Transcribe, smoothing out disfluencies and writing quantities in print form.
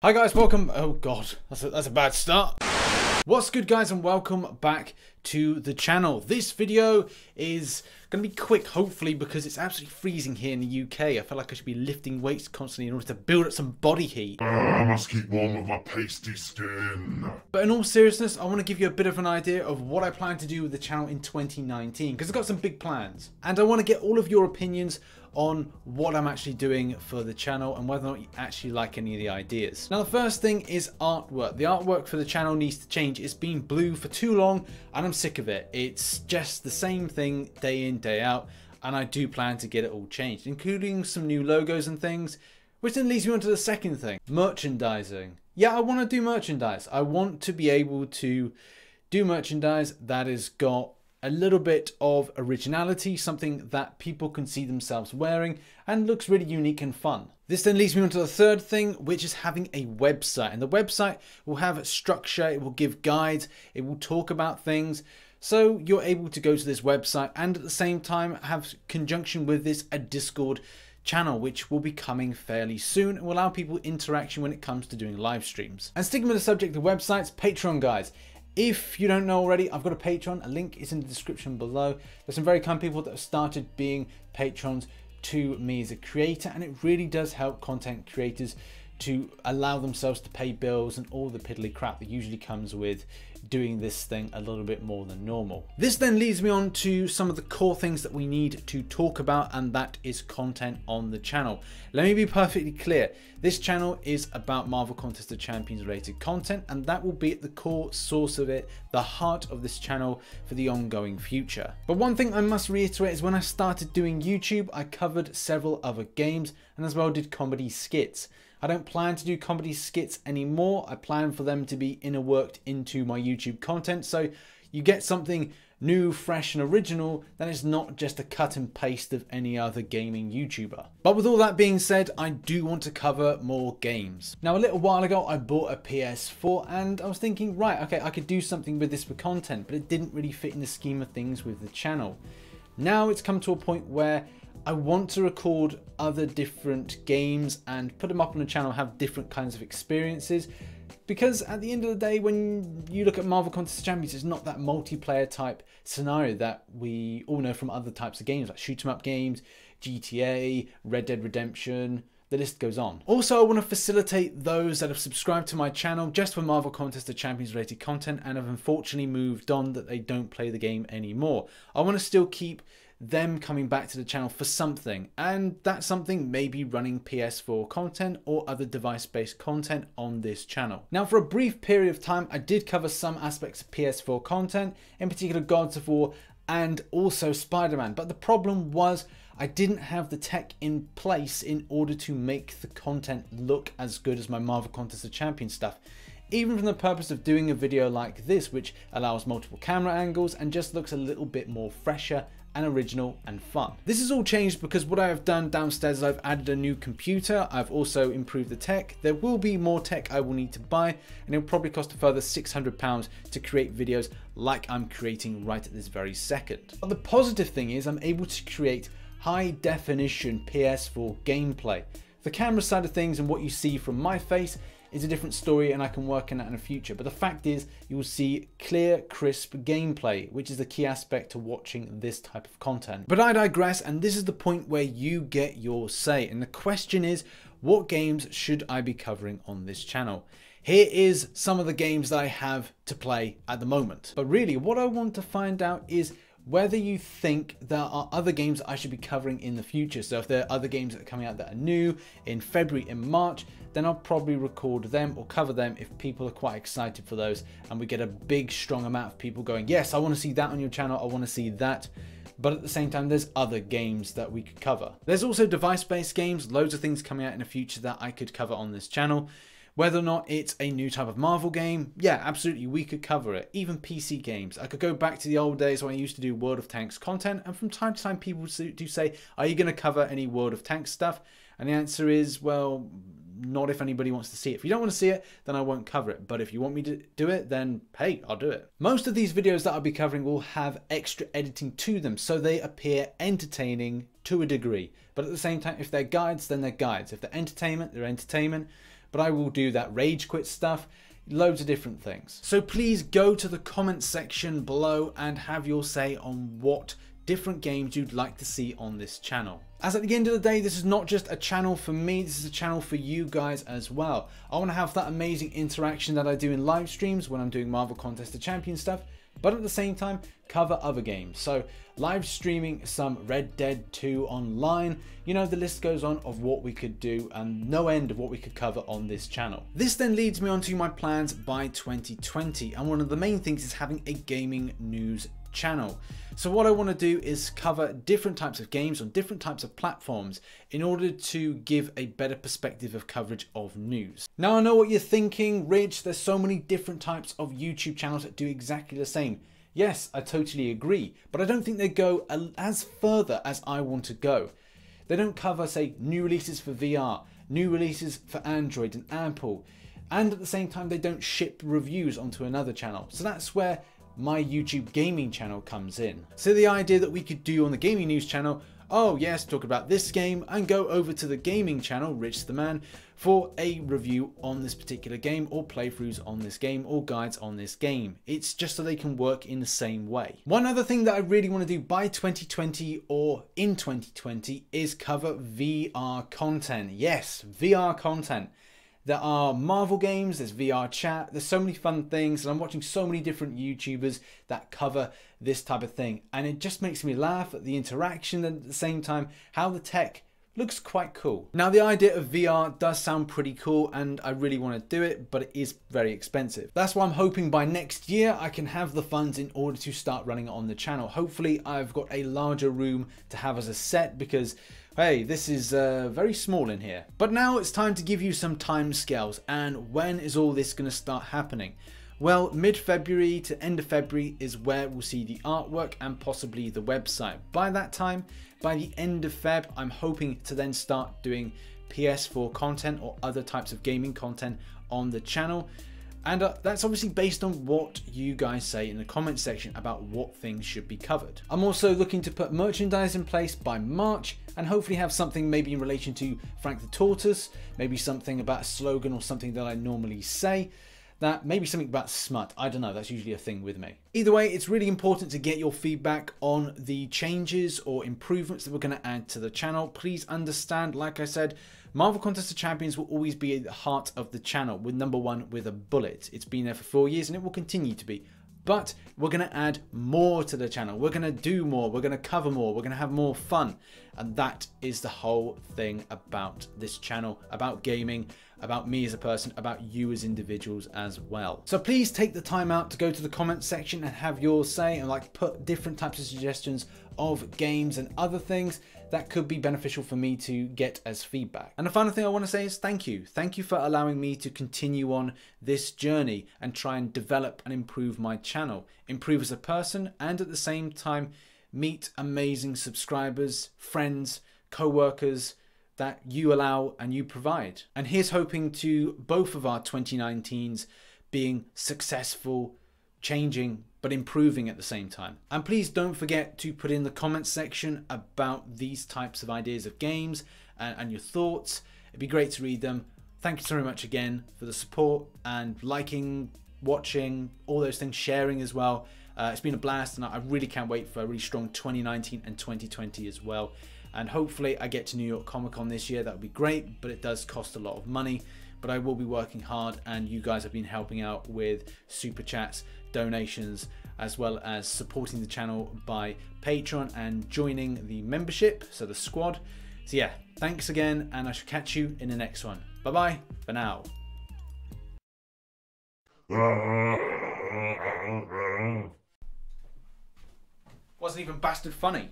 Hi guys, welcome. Oh god, that's a bad start. What's good guys, and welcome back to the channel. This video is going to be quick, hopefully, because it's absolutely freezing here in the UK. I feel like I should be lifting weights constantly in order to build up some body heat. I must keep warm with my pasty skin. But in all seriousness, I want to give you a bit of an idea of what I plan to do with the channel in 2019, because I've got some big plans. And I want to get all of your opinions on what I'm actually doing for the channel and whether or not you actually like any of the ideas. Now, the first thing is artwork. The artwork for the channel needs to change. It's been blue for too long and I'm sick of it. It's just the same thing day in, day out, and I do plan to get it all changed, including some new logos and things, which then leads me on to the second thing, merchandising. Yeah, I want to do merchandise. I want to be able to do merchandise that has got a little bit of originality, something that people can see themselves wearing and looks really unique and fun. This then leads me on to the third thing, which is having a website. And the website will have structure, it will give guides, it will talk about things. So you're able to go to this website and at the same time have conjunction with this a Discord channel, which will be coming fairly soon and will allow people interaction when it comes to doing live streams. And sticking with the subject of websites, Patreon guys. If you don't know already, I've got a Patreon. A link is in the description below. There's some very kind people that have started being patrons to me as a creator, and it really does help content creators to allow themselves to pay bills and all the piddly crap that usually comes with doing this thing a little bit more than normal. This then leads me on to some of the core things that we need to talk about, and that is content on the channel. Let me be perfectly clear. This channel is about Marvel Contest of Champions related content, and that will be at the core source of it, the heart of this channel for the ongoing future. But one thing I must reiterate is when I started doing YouTube, I covered several other games and as well did comedy skits. I don't plan to do comedy skits anymore. I plan for them to be inner worked into my YouTube content. So you get something new, fresh and original that is not just a cut and paste of any other gaming YouTuber. But with all that being said, I do want to cover more games. Now, a little while ago, I bought a PS4 and I was thinking, right, okay, I could do something with this for content, but it didn't really fit in the scheme of things with the channel. Now it's come to a point where I want to record other different games and put them up on the channel, have different kinds of experiences. Because at the end of the day, when you look at Marvel Contest of Champions, it's not that multiplayer type scenario that we all know from other types of games like shoot 'em up games, GTA, Red Dead Redemption, the list goes on. Also, I want to facilitate those that have subscribed to my channel just for Marvel Contest of Champions related content and have unfortunately moved on, that they don't play the game anymore. I want to still keep them coming back to the channel for something, and that something may be running PS4 content or other device-based content on this channel. Now, for a brief period of time, I did cover some aspects of PS4 content, in particular Gods of War and also Spider-Man, but the problem was I didn't have the tech in place in order to make the content look as good as my Marvel Contest of Champions stuff. Even from the purpose of doing a video like this, which allows multiple camera angles and just looks a little bit more fresher and original and fun. This has all changed because what I have done downstairs is I've added a new computer. I've also improved the tech. There will be more tech I will need to buy, and it'll probably cost a further £600 to create videos like I'm creating right at this very second. But the positive thing is I'm able to create high definition PS4 gameplay. The camera side of things and what you see from my face is a different story, and I can work on that in the future. But the fact is, you will see clear, crisp gameplay, which is the key aspect to watching this type of content. But I digress, and this is the point where you get your say. And the question is, what games should I be covering on this channel? Here is some of the games that I have to play at the moment. But really, what I want to find out is whether you think there are other games that I should be covering in the future. So if there are other games that are coming out that are new in February and March, then I'll probably record them or cover them if people are quite excited for those and we get a big strong amount of people going, yes, I want to see that on your channel, I want to see that. But at the same time, there's other games that we could cover. There's also device-based games, loads of things coming out in the future that I could cover on this channel. Whether or not it's a new type of Marvel game, yeah, absolutely, we could cover it. Even PC games. I could go back to the old days when I used to do World of Tanks content, and from time to time people do say, are you going to cover any World of Tanks stuff? And the answer is, well, not if anybody wants to see it. If you don't want to see it, then I won't cover it. But if you want me to do it, then hey, I'll do it. Most of these videos that I'll be covering will have extra editing to them, so they appear entertaining to a degree. But at the same time, if they're guides, then they're guides. If they're entertainment, they're entertainment. but I will do that rage quit stuff, loads of different things. So please go to the comment section below and have your say on what different games you'd like to see on this channel. As at the end of the day, this is not just a channel for me, this is a channel for you guys as well. I want to have that amazing interaction that I do in live streams when I'm doing Marvel Contest of Champions stuff, but at the same time cover other games. So live streaming some Red Dead 2 online, you know, the list goes on of what we could do and no end of what we could cover on this channel. This then leads me on to my plans by 2020, and one of the main things is having a gaming news channel. So what I want to do is cover different types of games on different types of platforms in order to give a better perspective of coverage of news. Now I know what you're thinking, Rich, there's so many different types of YouTube channels that do exactly the same. Yes, I totally agree, but I don't think they go as further as I want to go. They don't cover, say, new releases for VR, new releases for Android and Apple, and at the same time they don't ship reviews onto another channel. So that's where my YouTube gaming channel comes in. So the idea that we could do on the gaming news channel, oh yes, talk about this game and go over to the gaming channel, RichTheMan, for a review on this particular game or playthroughs on this game or guides on this game. It's just so they can work in the same way. One other thing that I really want to do by 2020 or in 2020 is cover VR content. Yes, VR content. There are Marvel games, there's VR chat, there's so many fun things, and I'm watching so many different YouTubers that cover this type of thing. And it just makes me laugh at the interaction and at the same time how the tech looks quite cool. Now the idea of VR does sound pretty cool and I really want to do it, but it is very expensive. That's why I'm hoping by next year I can have the funds in order to start running it on the channel. Hopefully I've got a larger room to have as a set because hey, this is very small in here. But now it's time to give you some time scales and when is all this going to start happening? Well, mid-February to end of February is where we'll see the artwork and possibly the website. By that time, by the end of Feb, I'm hoping to then start doing PS4 content or other types of gaming content on the channel. And that's obviously based on what you guys say in the comment section about what things should be covered. I'm also looking to put merchandise in place by March and hopefully have something maybe in relation to Frank the Tortoise, maybe something about a slogan or something that I normally say. That maybe something about smut. I don't know, that's usually a thing with me. Either way, it's really important to get your feedback on the changes or improvements that we're going to add to the channel. Please understand, like I said, Marvel Contest of Champions will always be at the heart of the channel, with #1 with a bullet. It's been there for 4 years and it will continue to be. But we're going to add more to the channel. We're going to do more. We're going to cover more. We're going to have more fun. And that is the whole thing about this channel, about gaming, about me as a person, about you as individuals as well. So please take the time out to go to the comment section and have your say and like put different types of suggestions of games and other things that could be beneficial for me to get as feedback. And the final thing I want to say is thank you. Thank you for allowing me to continue on this journey and try and develop and improve my channel, improve as a person, and at the same time meet amazing subscribers, friends, co-workers that you allow and you provide. And here's hoping to both of our 2019s being successful, changing, but improving at the same time. And please don't forget to put in the comments section about these types of ideas of games and your thoughts. It'd be great to read them. Thank you so very much again for the support and liking, watching, all those things, sharing as well. It's been a blast and I really can't wait for a really strong 2019 and 2020 as well. And hopefully I get to New York Comic Con this year. That would be great, but it does cost a lot of money. But I will be working hard and you guys have been helping out with super chats, donations, as well as supporting the channel by Patreon and joining the membership, so the squad. So yeah, thanks again and I shall catch you in the next one. Bye bye for now. Wasn't even bastard funny.